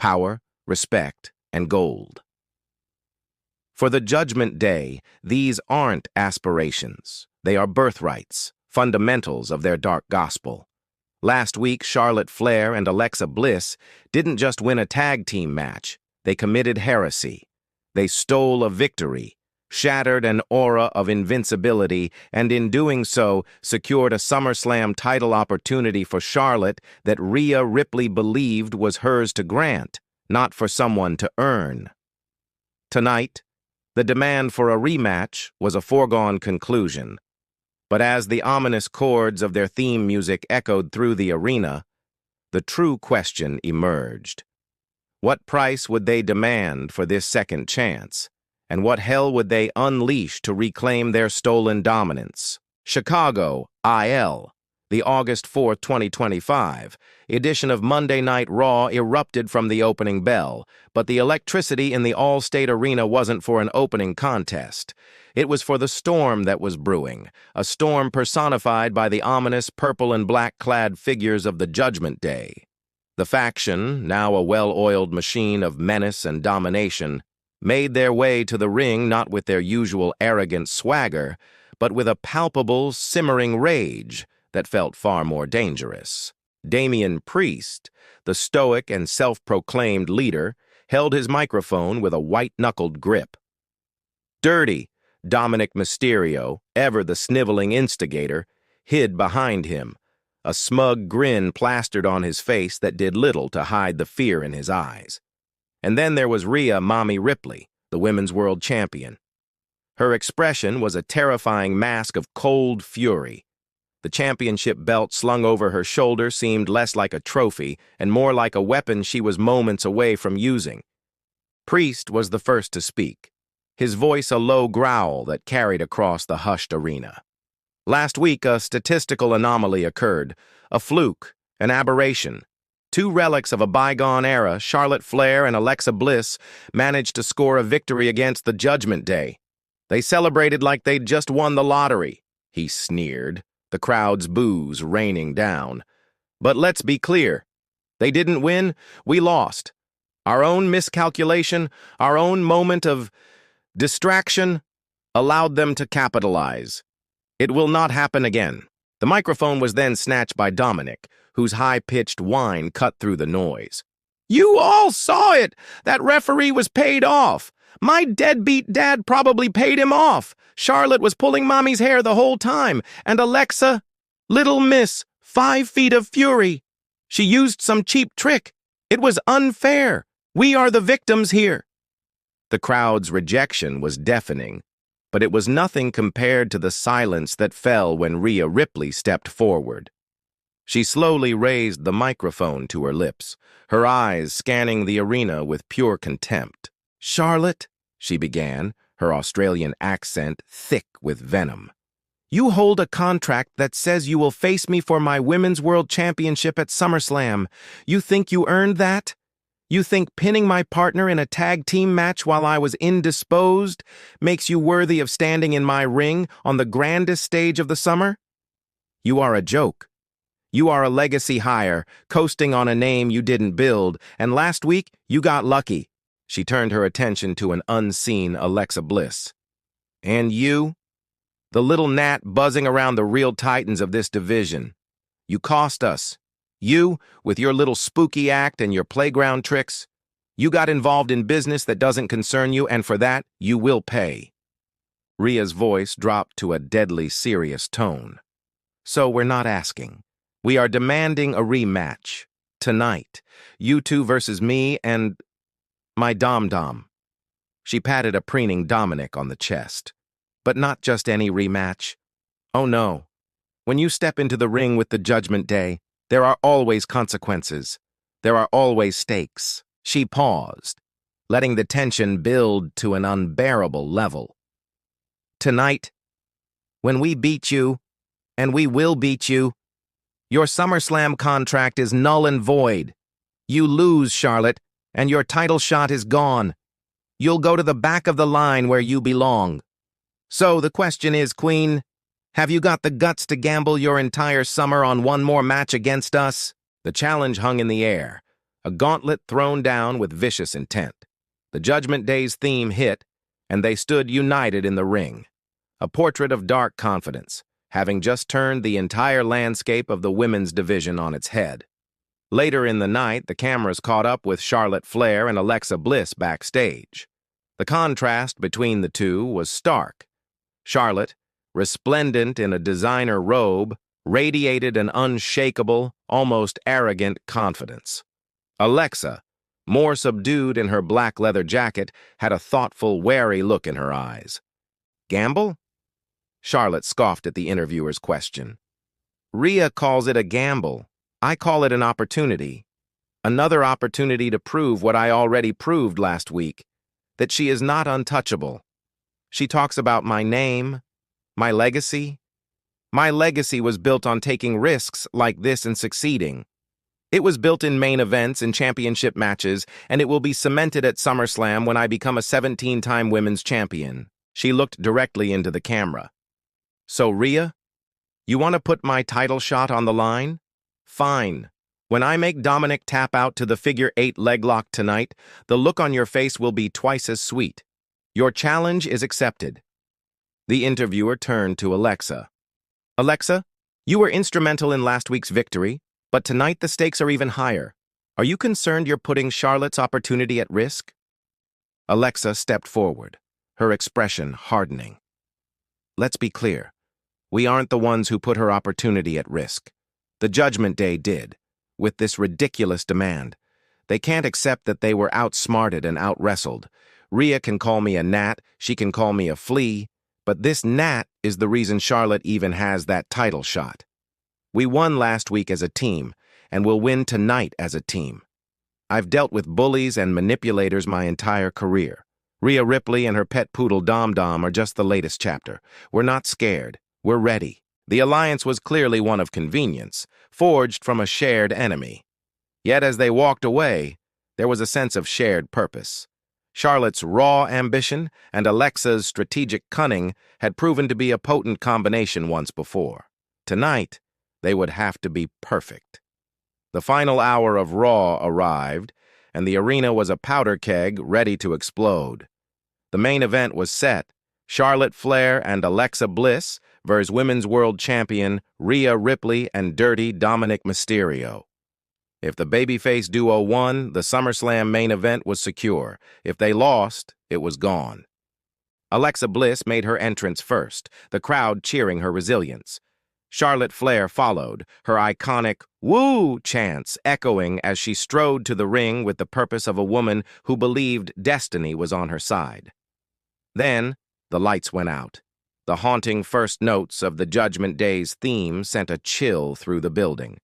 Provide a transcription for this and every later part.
power, respect, and gold. For the Judgment Day, these aren't aspirations. They are birthrights, fundamentals of their dark gospel. Last week, Charlotte Flair and Alexa Bliss didn't just win a tag team match. They committed heresy. They stole a victory, shattered an aura of invincibility, and in doing so, secured a SummerSlam title opportunity for Charlotte that Rhea Ripley believed was hers to grant, not for someone to earn. Tonight, the demand for a rematch was a foregone conclusion. But as the ominous chords of their theme music echoed through the arena, the true question emerged. What price would they demand for this second chance? And what hell would they unleash to reclaim their stolen dominance? Chicago, IL. The August 4, 2025 edition of Monday Night Raw erupted from the opening bell, but the electricity in the All-State Arena wasn't for an opening contest. It was for the storm that was brewing, a storm personified by the ominous purple and black-clad figures of the Judgment Day. The faction, now a well-oiled machine of menace and domination, made their way to the ring not with their usual arrogant swagger, but with a palpable, simmering rage that felt far more dangerous. Damian Priest, the stoic and self-proclaimed leader, held his microphone with a white-knuckled grip. Dirty Dominic Mysterio, ever the sniveling instigator, hid behind him, a smug grin plastered on his face that did little to hide the fear in his eyes. And then there was Rhea Mami Ripley, the women's world champion. Her expression was a terrifying mask of cold fury. The championship belt slung over her shoulder seemed less like a trophy and more like a weapon she was moments away from using. Priest was the first to speak, his voice a low growl that carried across the hushed arena. Last week, a statistical anomaly occurred, a fluke, an aberration. Two relics of a bygone era, Charlotte Flair and Alexa Bliss, managed to score a victory against the Judgment Day. They celebrated like they'd just won the lottery, he sneered, the crowd's boos raining down. But let's be clear. They didn't win, we lost. Our own miscalculation, our own moment of distraction, allowed them to capitalize. It will not happen again. The microphone was then snatched by Dominic, whose high-pitched whine cut through the noise. You all saw it! That referee was paid off! My deadbeat dad probably paid him off! Charlotte was pulling Mommy's hair the whole time, and Alexa, little miss, 5 feet of fury. She used some cheap trick. It was unfair. We are the victims here. The crowd's rejection was deafening, but it was nothing compared to the silence that fell when Rhea Ripley stepped forward. She slowly raised the microphone to her lips, her eyes scanning the arena with pure contempt. Charlotte, she began, her Australian accent thick with venom. You hold a contract that says you will face me for my Women's World Championship at SummerSlam. You think you earned that? You think pinning my partner in a tag team match while I was indisposed makes you worthy of standing in my ring on the grandest stage of the summer? You are a joke. You are a legacy hire, coasting on a name you didn't build, and last week you got lucky. She turned her attention to an unseen Alexa Bliss. And you? The little gnat buzzing around the real titans of this division. You cost us. You, with your little spooky act and your playground tricks, you got involved in business that doesn't concern you, and for that, you will pay. Rhea's voice dropped to a deadly serious tone. So we're not asking. We are demanding a rematch. Tonight. You two versus me and my dom-dom. She patted a preening Dominic on the chest. But not just any rematch. Oh no. When you step into the ring with the Judgment Day, there are always consequences. There are always stakes. She paused, letting the tension build to an unbearable level. Tonight, when we beat you, and we will beat you, your SummerSlam contract is null and void. You lose, Charlotte, and your title shot is gone. You'll go to the back of the line where you belong. So the question is, Queen, have you got the guts to gamble your entire summer on one more match against us? The challenge hung in the air, a gauntlet thrown down with vicious intent. The Judgment Day's theme hit, and they stood united in the ring. A portrait of dark confidence, having just turned the entire landscape of the women's division on its head. Later in the night, the cameras caught up with Charlotte Flair and Alexa Bliss backstage. The contrast between the two was stark. Charlotte, resplendent in a designer robe, radiated an unshakable, almost arrogant confidence. Alexa, more subdued in her black leather jacket, had a thoughtful, wary look in her eyes. Gamble? Charlotte scoffed at the interviewer's question. Rhea calls it a gamble. I call it an opportunity. Another opportunity to prove what I already proved last week, that she is not untouchable. She talks about my name, my legacy. My legacy was built on taking risks like this and succeeding. It was built in main events and championship matches, and it will be cemented at SummerSlam when I become a 17-time women's champion. She looked directly into the camera. So, Rhea, you want to put my title shot on the line? Fine. When I make Dominic tap out to the figure 8 leg lock tonight, the look on your face will be twice as sweet. Your challenge is accepted. The interviewer turned to Alexa. Alexa, you were instrumental in last week's victory, but tonight the stakes are even higher. Are you concerned you're putting Charlotte's opportunity at risk? Alexa stepped forward, her expression hardening. Let's be clear. We aren't the ones who put her opportunity at risk. The Judgment Day did, with this ridiculous demand. They can't accept that they were outsmarted and outwrestled. Rhea can call me a gnat, she can call me a flea, but this gnat is the reason Charlotte even has that title shot. We won last week as a team, and we'll win tonight as a team. I've dealt with bullies and manipulators my entire career. Rhea Ripley and her pet poodle Dom Dom are just the latest chapter. We're not scared. We're ready. The alliance was clearly one of convenience, forged from a shared enemy. Yet as they walked away, there was a sense of shared purpose. Charlotte's raw ambition and Alexa's strategic cunning had proven to be a potent combination once before. Tonight, they would have to be perfect. The final hour of Raw arrived, and the arena was a powder keg ready to explode. The main event was set: Charlotte Flair and Alexa Bliss versus Women's World Champion Rhea Ripley and Dirty Dominic Mysterio. If the babyface duo won, the SummerSlam main event was secure. If they lost, it was gone. Alexa Bliss made her entrance first, the crowd cheering her resilience. Charlotte Flair followed, her iconic "Woo" chants echoing as she strode to the ring with the purpose of a woman who believed destiny was on her side. Then, the lights went out. The haunting first notes of the Judgment Day's theme sent a chill through the building.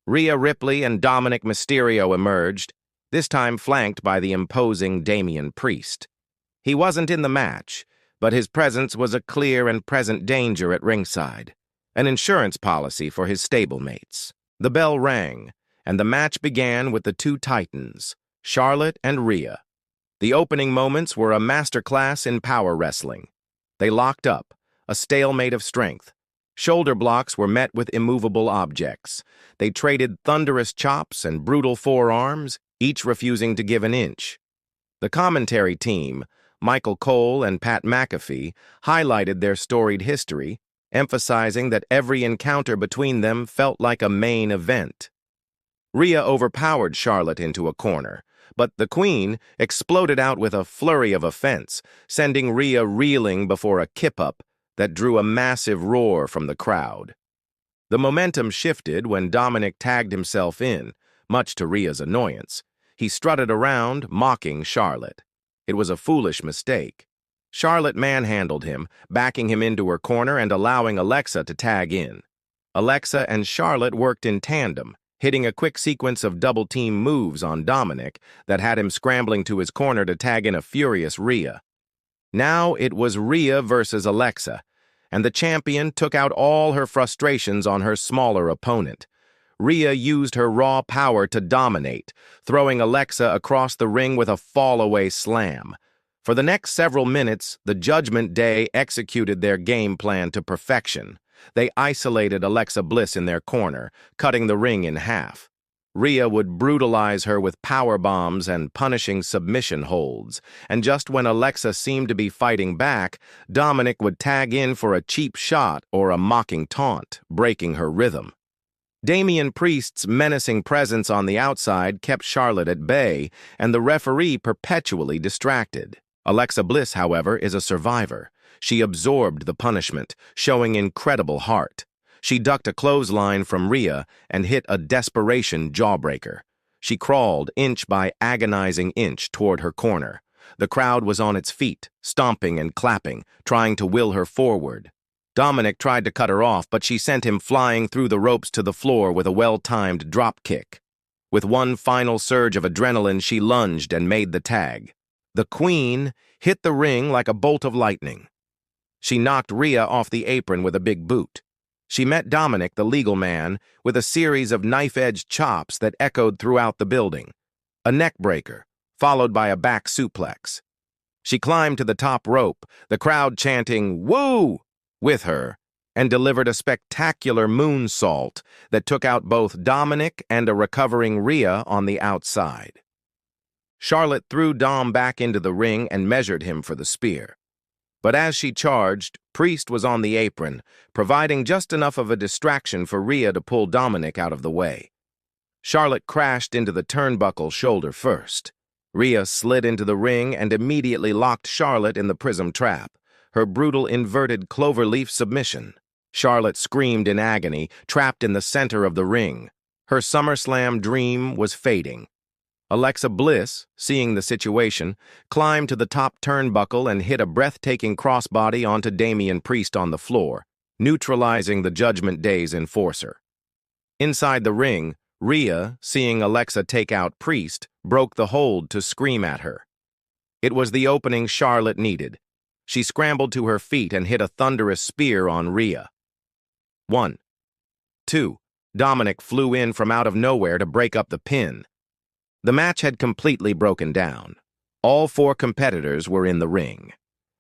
Rhea Ripley and Dominic Mysterio emerged, this time flanked by the imposing Damian Priest. He wasn't in the match, but his presence was a clear and present danger at ringside, an insurance policy for his stablemates. The bell rang, and the match began with the two titans, Charlotte and Rhea. The opening moments were a masterclass in power wrestling. They locked up, a stalemate of strength. Shoulder blocks were met with immovable objects. They traded thunderous chops and brutal forearms, each refusing to give an inch. The commentary team, Michael Cole and Pat McAfee, highlighted their storied history, emphasizing that every encounter between them felt like a main event. Rhea overpowered Charlotte into a corner, but the Queen exploded out with a flurry of offense, sending Rhea reeling before a kip-up that drew a massive roar from the crowd. The momentum shifted when Dominic tagged himself in, much to Rhea's annoyance. He strutted around, mocking Charlotte. It was a foolish mistake. Charlotte manhandled him, backing him into her corner and allowing Alexa to tag in. Alexa and Charlotte worked in tandem, hitting a quick sequence of double-team moves on Dominic that had him scrambling to his corner to tag in a furious Rhea. Now it was Rhea versus Alexa, and the champion took out all her frustrations on her smaller opponent. Rhea used her raw power to dominate, throwing Alexa across the ring with a fall-away slam. For the next several minutes, the Judgment Day executed their game plan to perfection. They isolated Alexa Bliss in their corner, cutting the ring in half. Rhea would brutalize her with power bombs and punishing submission holds, and just when Alexa seemed to be fighting back, Dominic would tag in for a cheap shot or a mocking taunt, breaking her rhythm. Damian Priest's menacing presence on the outside kept Charlotte at bay, and the referee perpetually distracted. Alexa Bliss, however, is a survivor. She absorbed the punishment, showing incredible heart. She ducked a clothesline from Rhea and hit a desperation jawbreaker. She crawled inch by agonizing inch toward her corner. The crowd was on its feet, stomping and clapping, trying to will her forward. Dominic tried to cut her off, but she sent him flying through the ropes to the floor with a well-timed drop kick. With one final surge of adrenaline, she lunged and made the tag. The Queen hit the ring like a bolt of lightning. She knocked Rhea off the apron with a big boot. She met Dominic, the legal man, with a series of knife-edged chops that echoed throughout the building. A neck breaker, followed by a back suplex. She climbed to the top rope, the crowd chanting, "Woo!" with her, and delivered a spectacular moonsault that took out both Dominic and a recovering Rhea on the outside. Charlotte threw Dom back into the ring and measured him for the spear. But as she charged, Priest was on the apron, providing just enough of a distraction for Rhea to pull Dominic out of the way. Charlotte crashed into the turnbuckle shoulder first. Rhea slid into the ring and immediately locked Charlotte in the prism trap, her brutal inverted cloverleaf submission. Charlotte screamed in agony, trapped in the center of the ring. Her SummerSlam dream was fading. Alexa Bliss, seeing the situation, climbed to the top turnbuckle and hit a breathtaking crossbody onto Damian Priest on the floor, neutralizing the Judgment Day's enforcer. Inside the ring, Rhea, seeing Alexa take out Priest, broke the hold to scream at her. It was the opening Charlotte needed. She scrambled to her feet and hit a thunderous spear on Rhea. 1, 2. Dominic flew in from out of nowhere to break up the pin. The match had completely broken down. All 4 competitors were in the ring.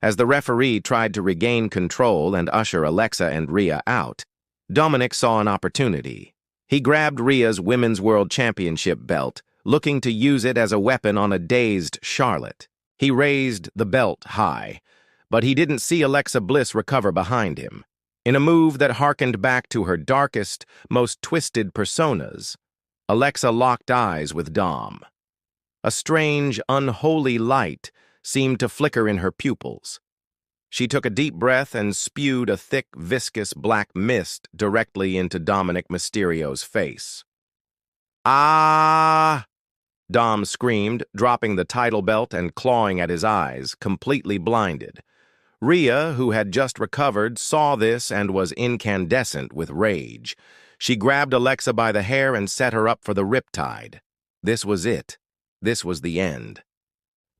As the referee tried to regain control and usher Alexa and Rhea out, Dominic saw an opportunity. He grabbed Rhea's Women's World Championship belt, looking to use it as a weapon on a dazed Charlotte. He raised the belt high, but he didn't see Alexa Bliss recover behind him. In a move that harkened back to her darkest, most twisted personas, Alexa locked eyes with Dom. A strange, unholy light seemed to flicker in her pupils. She took a deep breath and spewed a thick, viscous black mist directly into Dominic Mysterio's face. "Ah!" Dom screamed, dropping the title belt and clawing at his eyes, completely blinded. Rhea, who had just recovered, saw this and was incandescent with rage. She grabbed Alexa by the hair and set her up for the riptide. This was it. This was the end.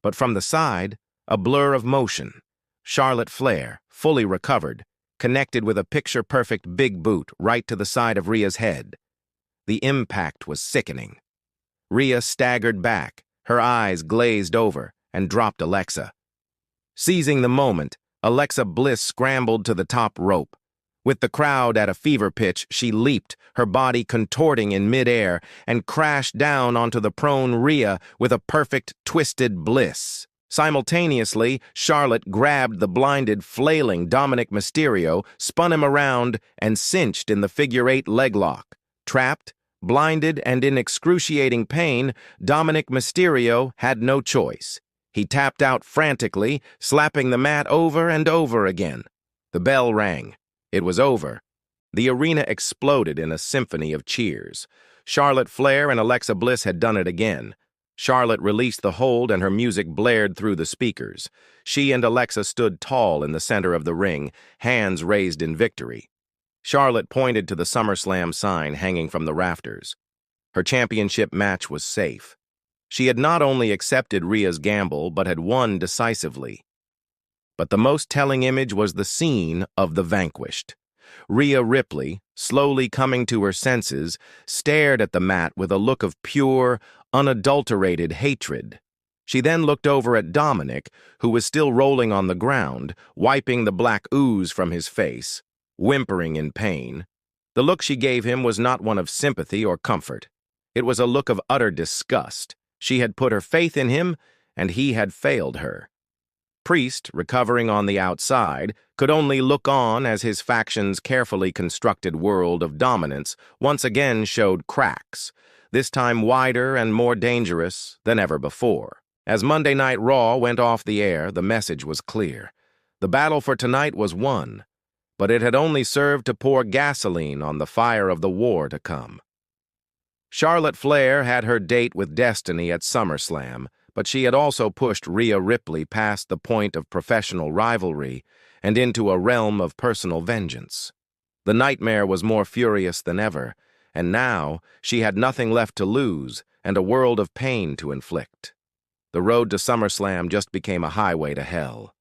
But from the side, a blur of motion. Charlotte Flair, fully recovered, connected with a picture-perfect big boot right to the side of Rhea's head. The impact was sickening. Rhea staggered back, her eyes glazed over, and dropped Alexa. Seizing the moment, Alexa Bliss scrambled to the top rope. With the crowd at a fever pitch, she leaped, her body contorting in midair, and crashed down onto the prone Rhea with a perfect twisted Bliss. Simultaneously, Charlotte grabbed the blinded, flailing Dominic Mysterio, spun him around, and cinched in the figure-8 leg lock. Trapped, blinded, and in excruciating pain, Dominic Mysterio had no choice. He tapped out frantically, slapping the mat over and over again. The bell rang. It was over. The arena exploded in a symphony of cheers. Charlotte Flair and Alexa Bliss had done it again. Charlotte released the hold and her music blared through the speakers. She and Alexa stood tall in the center of the ring, hands raised in victory. Charlotte pointed to the SummerSlam sign hanging from the rafters. Her championship match was safe. She had not only accepted Rhea's gamble, but had won decisively. But the most telling image was the scene of the vanquished. Rhea Ripley, slowly coming to her senses, stared at the mat with a look of pure, unadulterated hatred. She then looked over at Dominic, who was still rolling on the ground, wiping the black ooze from his face, whimpering in pain. The look she gave him was not one of sympathy or comfort. It was a look of utter disgust. She had put her faith in him, and he had failed her. Priest, recovering on the outside, could only look on as his faction's carefully constructed world of dominance once again showed cracks, this time wider and more dangerous than ever before. As Monday Night Raw went off the air, the message was clear. The battle for tonight was won, but it had only served to pour gasoline on the fire of the war to come. Charlotte Flair had her date with Destiny at SummerSlam, but she had also pushed Rhea Ripley past the point of professional rivalry and into a realm of personal vengeance. The nightmare was more furious than ever, and now she had nothing left to lose and a world of pain to inflict. The road to SummerSlam just became a highway to hell.